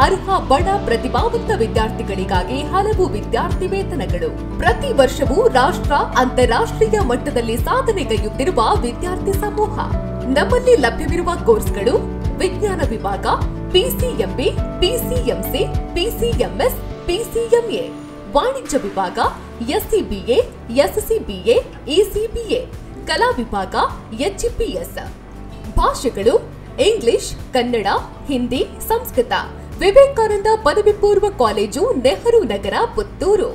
Speaker 5: ಅರ್ಹ ಬಡ ಪ್ರತಿಭಾವಂತ ವಿದ್ಯಾರ್ಥಿಗಳಿಗಾಗಿ ಹಲವು ವಿದ್ಯಾರ್ಥಿ ವೇತನಗಳು. ಪ್ರತಿ ವರ್ಷವೂ ರಾಷ್ಟ್ರ, ಅಂತಾರಾಷ್ಟ್ರೀಯ ಮಟ್ಟದಲ್ಲಿ ಸಾಧನೆಗೈಯುತ್ತಿರುವ ವಿದ್ಯಾರ್ಥಿ ಸಮೂಹ. ನಮ್ಮಲ್ಲಿ ಲಭ್ಯವಿರುವ ಕೋರ್ಸ್ಗಳು: ವಿಜ್ಞಾನ ವಿಭಾಗ, ಪಿಸಿಎಂಬಿ, ಪಿಸಿಎಂಸಿ, ಪಿಸಿಎಂಎಸ್, ಪಿಸಿಎಂಎ. ವಾಣಿಜ್ಯ ವಿಭಾಗ, ಎಸ್ಸಿಬಿಎ, ಎಸ್ಸಿಬಿಎ, ಇಸಿಬಿಎ. ಕಲಾ ವಿಭಾಗ, ಎಚ್ಇಪಿಎಸ್. ಭಾಷೆಗಳು: ಇಂಗ್ಲಿಷ್, ಕನ್ನಡ, ಹಿಂದಿ, ಸಂಸ್ಕೃತ. ವಿವೇಕಾನಂದ ಪದವಿ ಪೂರ್ವ college, Nehru Nagar, Puttur.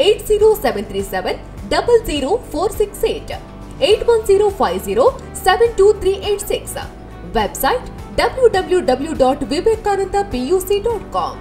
Speaker 5: 80737 00468 8105072386. Website www.vivekanandapuc.com.